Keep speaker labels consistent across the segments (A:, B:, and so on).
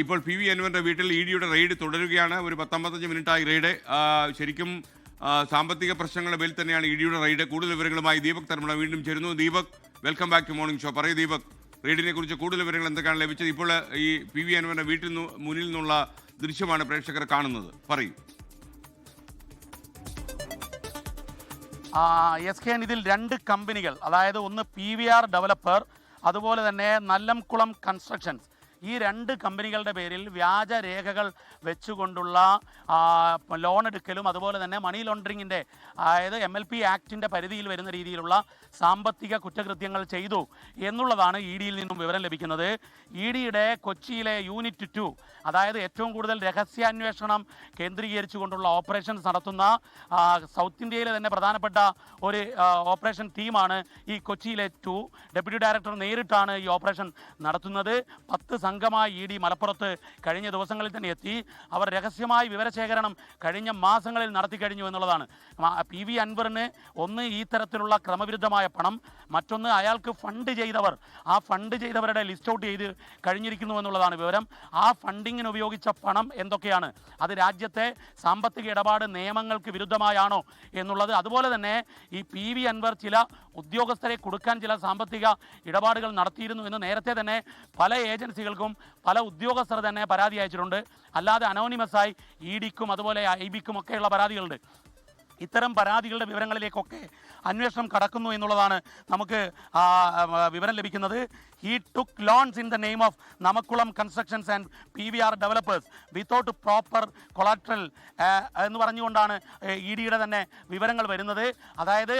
A: ഇപ്പോൾ P V അൻവറിന്റെ വീട്ടിൽ ഇ ഡിയുടെ റെയ്ഡ് തുടരുകയാണ്. ഒരു 10-15 മിനിറ്റായി റെയ്ഡ്. ശരിക്കും സാമ്പത്തിക പ്രശ്നങ്ങളുടെ മേൽ തന്നെയാണ് ഇ ഡിയുടെ റെയ്ഡ്. കൂടുതൽ വിവരങ്ങളുമായി ദീപക് തർമ്മട വീണ്ടും ചേരുന്നു. Deepak, welcome back to morning show. പറയൂ ദീപക്, റെയ്ഡിനെ കുറിച്ച് കൂടുതൽ വിവരങ്ങൾ എന്തൊക്കെയാണ് ലഭിച്ചത്? ഇപ്പോൾ ഈ പി വി അൻവറിന്റെ വീട്ടിൽ മുന്നിൽ നിന്നുള്ള ദൃശ്യമാണ് പ്രേക്ഷകർ കാണുന്നത്. പറയൂ.
B: SKN ഇതിൽ 2 കമ്പനികൾ, അതായത് ഒന്ന് PVR ഡെവലപ്പർ, അതുപോലെ തന്നെ നല്ലംകുളം കൺസ്ട്രക്ഷൻസ്, ഈ 2 കമ്പനികളുടെ പേരിൽ വ്യാജ രേഖകൾ വെച്ചുകൊണ്ടുള്ള ലോൺ എടുക്കലും അതുപോലെ തന്നെ മണി ലോണ്ടറിങ്ങിൻ്റെ, അതായത് MLP ആക്ടിൻ്റെ പരിധിയിൽ വരുന്ന രീതിയിലുള്ള സാമ്പത്തിക കുറ്റകൃത്യങ്ങൾ ചെയ്തു എന്നുള്ളതാണ് ഇ ഡിയിൽ നിന്നും വിവരം ലഭിക്കുന്നത്. ഇ ഡിയുടെ കൊച്ചിയിലെ യൂണിറ്റ് 2, അതായത് ഏറ്റവും കൂടുതൽ രഹസ്യാന്വേഷണം കേന്ദ്രീകരിച്ചുകൊണ്ടുള്ള ഓപ്പറേഷൻസ് നടത്തുന്ന സൗത്ത് ഇന്ത്യയിലെ തന്നെ പ്രധാനപ്പെട്ട ഒരു ഓപ്പറേഷൻ ടീമാണ് ഈ കൊച്ചിയിലെ 2. ഡെപ്യൂട്ടി ഡയറക്ടർ നേരിട്ടാണ് ഈ ഓപ്പറേഷൻ നടത്തുന്നത്. 10 സംഘമായി ഇ ഡി മലപ്പുറത്ത് കഴിഞ്ഞ ദിവസങ്ങളിൽ തന്നെ എത്തി. അവർ രഹസ്യമായ വിവരശേഖരണം കഴിഞ്ഞ മാസങ്ങളിൽ നടത്തിക്കഴിഞ്ഞു എന്നുള്ളതാണ്. പി വി അൻവറിന് ഒന്ന് ഈ തരത്തിലുള്ള ക്രമവിരുദ്ധമായ പണം, മറ്റൊന്ന് അയാൾക്ക് ഫണ്ട് ചെയ്തവർ, ആ ഫണ്ട് ചെയ്തവരുടെ ലിസ്റ്റ് ഔട്ട് ചെയ്ത് കഴിഞ്ഞിരിക്കുന്നു എന്നുള്ളതാണ് വിവരം. ആ ഫണ്ടിങ്ങിന് ഉപയോഗിച്ച പണം എന്തൊക്കെയാണ്, അത് രാജ്യത്തെ സാമ്പത്തിക ഇടപാട് നിയമങ്ങൾക്ക് വിരുദ്ധമായാണോ എന്നുള്ളത്, അതുപോലെ തന്നെ ഈ പി വി അൻവർ ചില ഉദ്യോഗസ്ഥരെ കൊടുക്കാൻ ചില സാമ്പത്തിക ഇടപാടുകൾ നടത്തിയിരുന്നു എന്ന് നേരത്തെ തന്നെ പല ഏജൻസികൾക്കും പല ഉദ്യോഗസ്ഥർ തന്നെ പരാതി അയച്ചിട്ടുണ്ട്. അല്ലാതെ അനോണിമസായി ഇ ഡിക്കും അതുപോലെ IB ക്കും ഒക്കെയുള്ള പരാതികളുണ്ട്. ഇത്തരം പരാതികളുടെ വിവരങ്ങളിലേക്കൊക്കെ അന്വേഷണം കടക്കുന്നു എന്നുള്ളതാണ് നമുക്ക് വിവരം ലഭിക്കുന്നത്. He took loans in the name of Namakkulam Constructions and PVR Developers without proper collateral എന്ന് പറഞ്ഞുകൊണ്ടാണ് ഇ ഡിയുടെ തന്നെ വിവരങ്ങൾ വരുന്നത്. അതായത്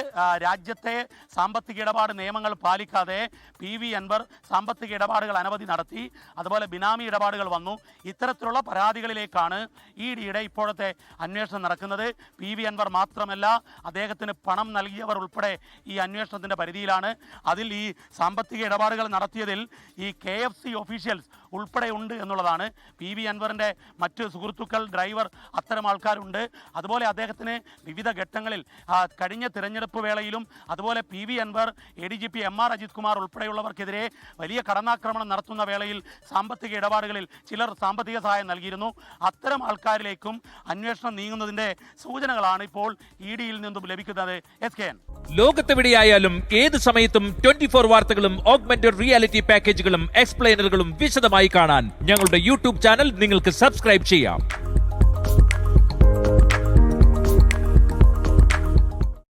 B: രാജ്യത്തെ സാമ്പത്തിക ഇടപാട് നിയമങ്ങൾ പാലിക്കാതെ പി വി അൻവർ സാമ്പത്തിക ഇടപാടുകൾ അനവധി നടത്തി, അതുപോലെ ബിനാമി ഇടപാടുകൾ വന്നു. ഇത്തരത്തിലുള്ള പരാതികളിലേക്കാണ് ഇ ഡിയുടെ ഇപ്പോഴത്തെ അന്വേഷണം നടക്കുന്നത്. പി വി അൻവർ മാത്രമല്ല, അദ്ദേഹത്തിന് പണം നൽകിയവർ ഉൾപ്പെടെ ഈ അന്വേഷണത്തിൻ്റെ പരിധിയിലാണ്. അതിൽ ഈ സാമ്പത്തിക ഇടപാടുകൾ നടത്തിയതിൽ ഈ KFC ഒഫീഷ്യൽസ് ഉൾപ്പെടെ ഉണ്ട് എന്നുള്ളതാണ്. പി വി അൻവറിൻ്റെ മറ്റ് സുഹൃത്തുക്കൾ, ഡ്രൈവർ, അത്തരം ആൾക്കാരുണ്ട്. അതുപോലെ അദ്ദേഹത്തിന് വിവിധ ഘട്ടങ്ങളിൽ കഴിഞ്ഞ തിരഞ്ഞെടുപ്പ് വേളയിലും അതുപോലെ P V Anvar, ADGP MR Ajith Kumar ഉൾപ്പെടെയുള്ളവർക്കെതിരെ വലിയ കടന്നാക്രമണം നടത്തുന്ന വേളയിൽ സാമ്പത്തിക ഇടപാടുകളിൽ ചിലർ സാമ്പത്തിക സഹായം നൽകിയിരുന്നു. അത്തരം ആൾക്കാരിലേക്കും അന്വേഷണം നീങ്ങുന്നതിൻ്റെ സൂചനകളാണ് ഇപ്പോൾ ഇ ഡിയിൽ നിന്നും ലഭിക്കുന്നത്. SKN.
C: ലോകത്തെവിടെയായാലും ഏത് സമയത്തും 24 വാർത്തകളും ഓഗ്മെന്റഡ് റിയാലിറ്റി പാക്കേജുകളും എക്സ്പ്ലെയിനറുകളും വിശദമായി കാണാൻ ഞങ്ങളുടെ യൂട്യൂബ് ചാനൽ നിങ്ങൾക്ക് സബ്സ്ക്രൈബ് ചെയ്യാം.